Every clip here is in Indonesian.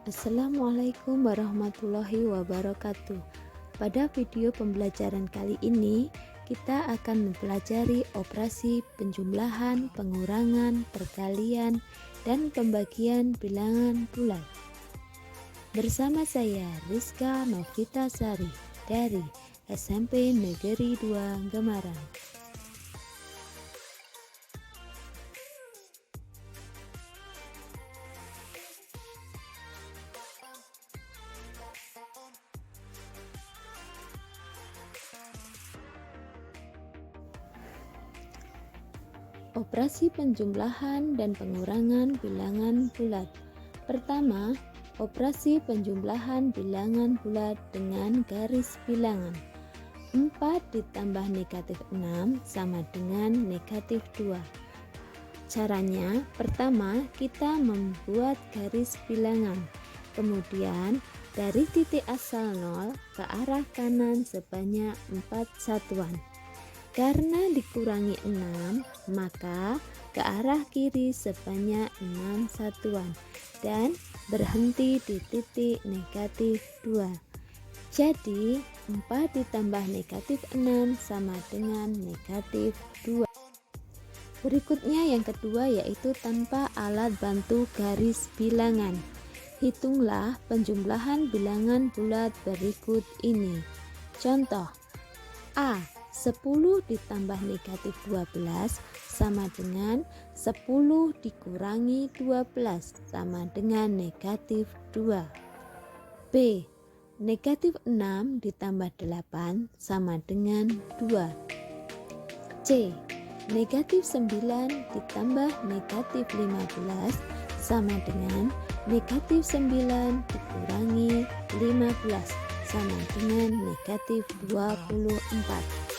Assalamualaikum warahmatullahi wabarakatuh. Pada video pembelajaran kali ini, kita akan mempelajari operasi penjumlahan, pengurangan, perkalian, dan pembagian bilangan bulat. Bersama saya Rizka Novita Sari dari SMP Negeri 2 Gemarang. Operasi penjumlahan dan pengurangan bilangan bulat. Pertama, operasi penjumlahan bilangan bulat dengan garis bilangan. 4 ditambah negatif 6 sama dengan negatif 2. Caranya, pertama kita membuat garis bilangan. Kemudian, dari titik asal 0 ke arah kanan sebanyak 4 satuan. Karena dikurangi 6, maka ke arah kiri sebanyak 6 satuan dan berhenti di titik negatif 2. Jadi 4 ditambah negatif 6 sama dengan negatif 2. Berikutnya yang kedua yaitu tanpa alat bantu garis bilangan. Hitunglah penjumlahan bilangan bulat berikut ini. Contoh A. 10 ditambah negatif 12 sama dengan 10 dikurangi 12 sama dengan negatif 2. B. Negatif 6 ditambah 8 sama dengan 2. C. Negatif 9 ditambah negatif 15 sama dengan negatif 9 dikurangi 15 sama dengan negatif 24.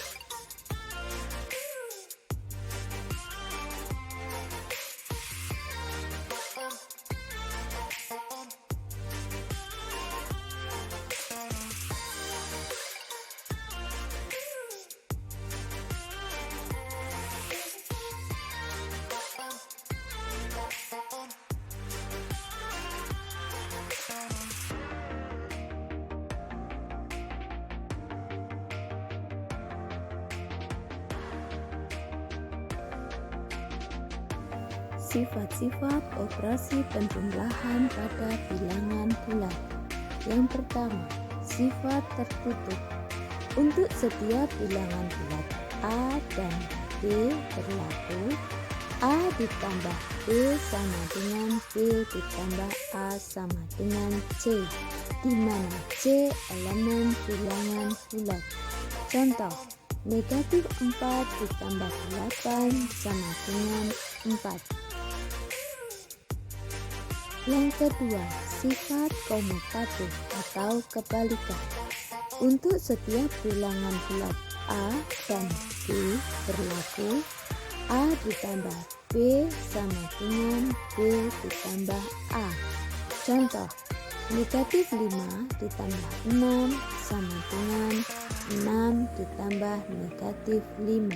Sifat-sifat operasi penjumlahan pada bilangan bulat. Yang pertama, sifat tertutup. Untuk setiap bilangan bulat A dan B berlaku A ditambah B sama dengan B ditambah A sama dengan C, di mana C elemen bilangan bulat. Contoh, negatif 4 ditambah 8 sama dengan 4. Yang kedua, sifat komutatif atau kebalikan. Untuk setiap bilangan bulat A dan B berlaku A ditambah B sama dengan B ditambah A. Contoh, negatif 5 ditambah 6 sama dengan 6 ditambah negatif 5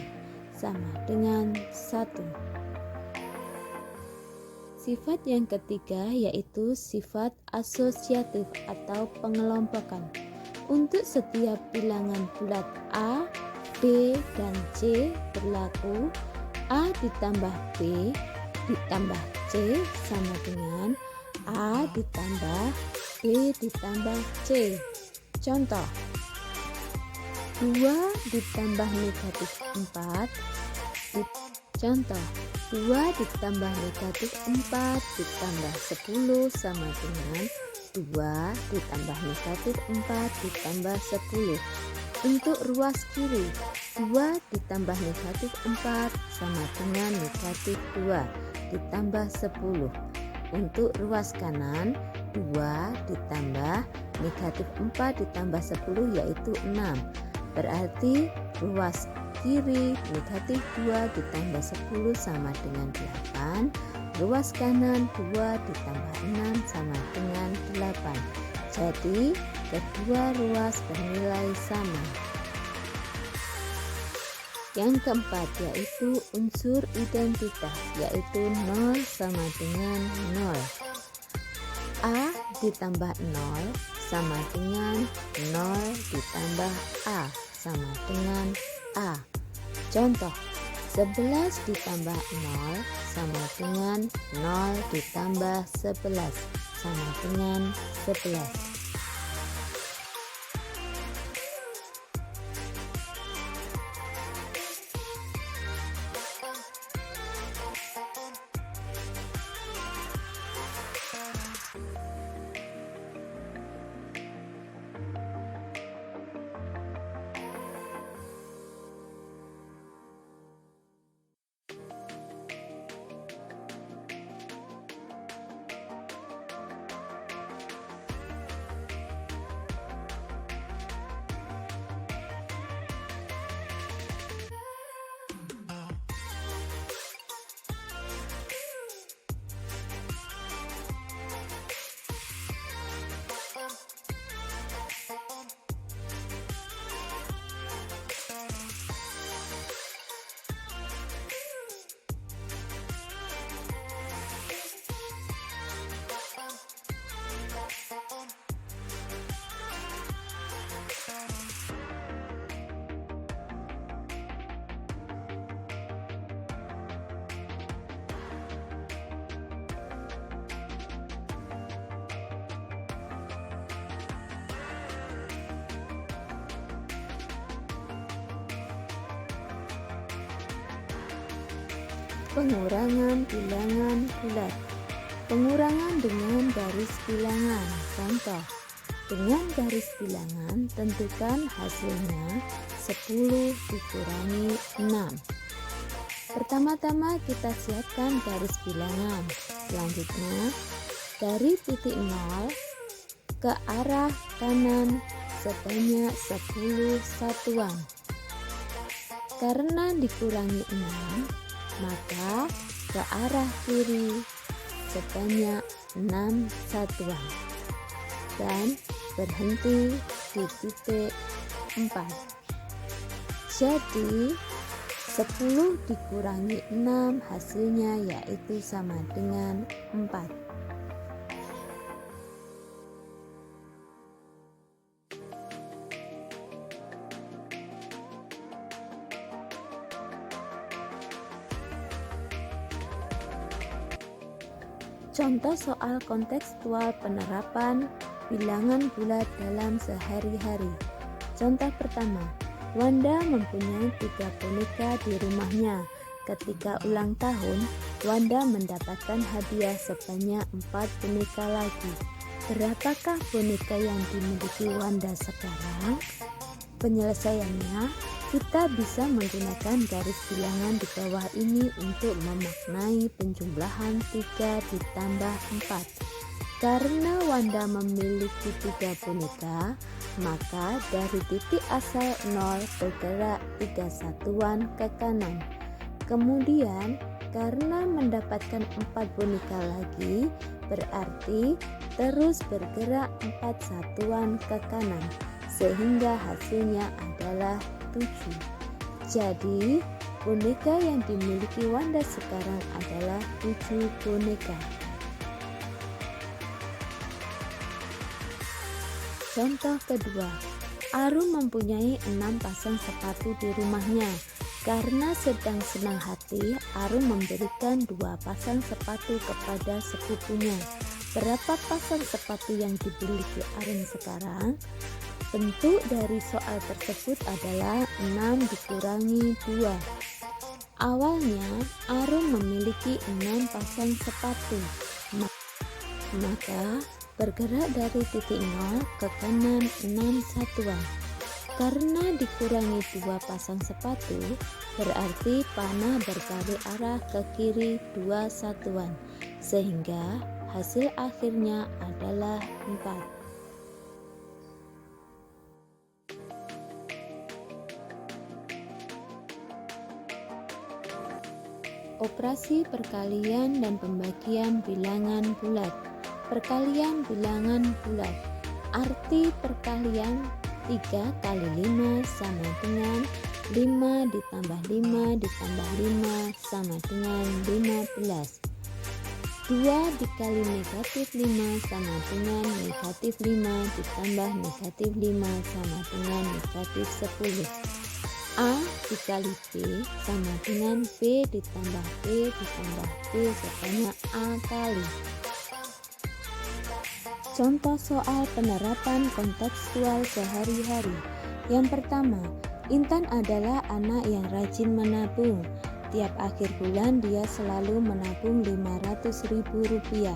sama dengan 1. Sifat yang ketiga yaitu sifat asosiatif atau pengelompokan. Untuk setiap bilangan bulat A, B, dan C berlaku A ditambah B ditambah C sama dengan A ditambah B ditambah C. Contoh, 2 ditambah negatif 4 Contoh, 2 ditambah negatif 4 ditambah 10 sama dengan 2 ditambah negatif 4 ditambah 10. Untuk ruas kiri, 2 ditambah negatif 4 sama dengan negatif 2 ditambah 10. Untuk ruas kanan, 2 ditambah negatif 4 ditambah 10 yaitu 6. Berarti ruas kiri negatif 2 ditambah 10 sama dengan 8. Ruas kanan 2 ditambah 6 sama dengan 8. Jadi kedua ruas bernilai sama. Yang keempat yaitu unsur identitas, yaitu 0 sama dengan 0. A ditambah 0 sama dengan 0 ditambah A sama dengan A. Contoh, 11 ditambah 0 sama dengan 0 ditambah 11 sama dengan 11. Pengurangan bilangan bulat. Pengurangan dengan garis bilangan. Contoh, dengan garis bilangan tentukan hasilnya 10 dikurangi 6. Pertama-tama kita siapkan garis bilangan. Selanjutnya, dari titik 0 ke arah kanan sebanyak 10 satuan. Karena dikurangi 6, maka ke arah kiri sebanyak 6 satuan dan berhenti di titik 4. Jadi 10 dikurangi 6 hasilnya yaitu sama dengan 4. Contoh soal kontekstual penerapan bilangan bulat dalam sehari-hari. Contoh pertama, Wanda mempunyai 3 boneka di rumahnya. Ketika ulang tahun, Wanda mendapatkan hadiah sebanyak 4 boneka lagi. Berapakah boneka yang dimiliki Wanda sekarang? Penyelesaiannya, kita bisa menggunakan garis bilangan di bawah ini untuk memaknai penjumlahan 3 ditambah 4. Karena Wanda memiliki 3 boneka, maka dari titik asal 0 bergerak 3 satuan ke kanan. Kemudian, karena mendapatkan 4 boneka lagi, berarti terus bergerak 4 satuan ke kanan, sehingga hasilnya adalah 7. Jadi, boneka yang dimiliki Wanda sekarang adalah 7 boneka. Contoh kedua, Arum mempunyai 6 pasang sepatu di rumahnya. Karena sedang senang hati, Arum memberikan 2 pasang sepatu kepada sepupunya. Berapa pasang sepatu yang dimiliki Arum sekarang? Bentuk dari soal tersebut adalah 6 dikurangi 2. Awalnya Arum memiliki 6 pasang sepatu, maka bergerak dari titik 0 ke kanan 6 satuan. Karena dikurangi 2 pasang sepatu, berarti panah berbalik arah ke kiri 2 satuan, sehingga hasil akhirnya adalah 4. Operasi perkalian dan pembagian bilangan bulat. Perkalian bilangan bulat. Arti perkalian 3 kali 5 sama dengan 5 ditambah 5 ditambah 5 sama dengan 15. 2 dikali negatif 5 sama dengan negatif 5 ditambah negatif 5 sama dengan negatif 10. A dikali B sama dengan B ditambah B ditambah B sebanyak A kali. Contoh soal penerapan kontekstual sehari-hari. Yang pertama, Intan adalah anak yang rajin menabung. Tiap akhir bulan dia selalu menabung Rp500.000.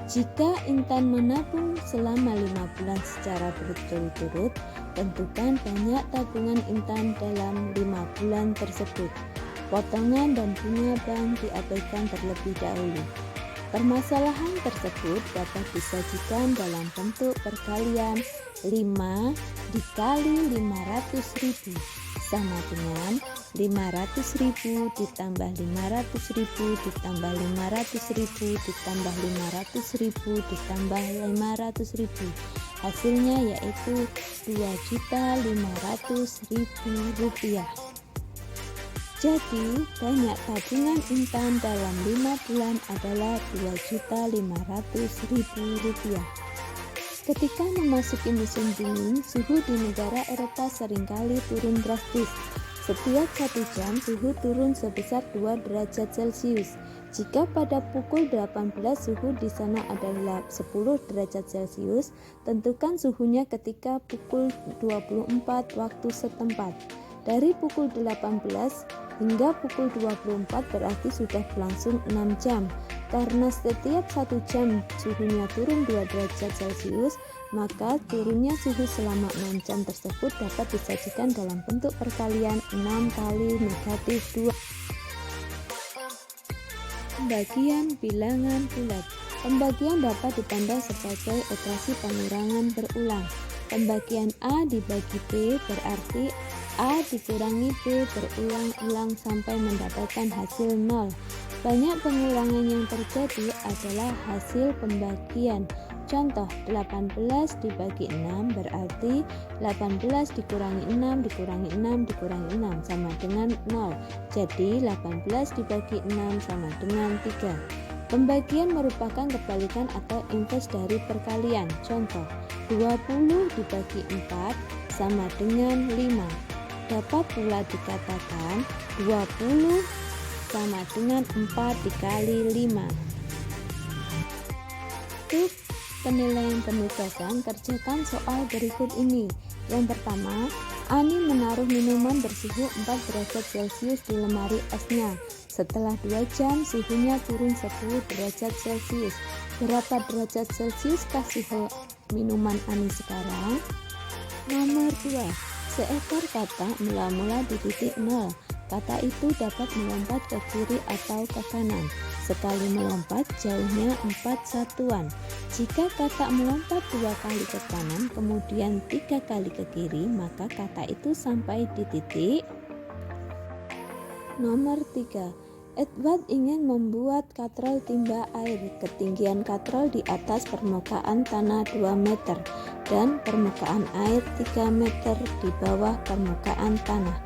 Jika Intan menabung selama 5 bulan secara berturut-turut, tentukan banyak tabungan Intan dalam 5 bulan tersebut. Potongan dan bunga bank diabaikan terlebih dahulu. Permasalahan tersebut dapat disajikan dalam bentuk perkalian 5 dikali 500.000 sama dengan 500.000 ditambah 500.000 ditambah 500.000 ditambah 500.000 ditambah 500.000. Hasilnya yaitu Rp2.500.000. Jadi banyak tabungan Intan dalam 5 bulan adalah Rp2.500.000. Ketika memasuki musim dingin, suhu di negara Eropa seringkali turun drastis. Setiap 1 jam suhu turun sebesar 2 derajat Celcius. Jika pada pukul 18 suhu di sana adalah 10 derajat Celcius, tentukan suhunya ketika pukul 24 waktu setempat. Dari pukul 18 hingga pukul 24 berarti sudah berlangsung 6 jam. Karena setiap 1 jam suhunya turun 2 derajat Celcius, maka turunnya suhu selama 6 jam tersebut dapat disajikan dalam bentuk perkalian 6 kali negatif 2. Pembagian bilangan bulat. Pembagian dapat dipandang sebagai operasi pengurangan berulang. Pembagian A dibagi B berarti A dikurangi B berulang-ulang sampai mendapatkan hasil 0. Banyak pengurangan yang terjadi adalah hasil pembagian. Contoh, 18 dibagi 6 berarti 18 dikurangi 6 dikurangi 6 dikurangi 6 sama dengan 0. Jadi 18 dibagi 6 sama dengan 3. Pembagian merupakan kebalikan atau invers dari perkalian. Contoh, 20 dibagi 4 sama dengan 5. Dapat pula dikatakan 20 sama dengan 4 dikali 5. Untuk penilaian penugasan, kerjakan soal berikut ini. Yang pertama, Ani menaruh minuman bersuhu 4 derajat Celcius di lemari esnya. Setelah 2 jam, suhunya turun 10 derajat Celcius. Berapa derajat Celcius suhu minuman Ani sekarang? Nomor 2. Seekor katak mula-mula di titik 0. Kata itu dapat melompat ke kiri atau ke kanan. Sekali melompat jauhnya 4 satuan. Jika katak melompat 2 kali ke kanan kemudian 3 kali ke kiri, maka kata itu sampai di titik. Nomor 3. Edward ingin membuat katrol timba air. Ketinggian katrol di atas permukaan tanah 2 meter dan permukaan air 3 meter di bawah permukaan tanah.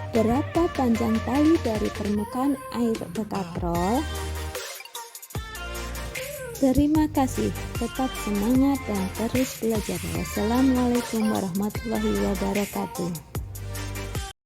Berapa panjang tali dari permukaan air ke katrol? Terima kasih, tetap semangat dan terus belajar. Wassalamualaikum warahmatullahi wabarakatuh.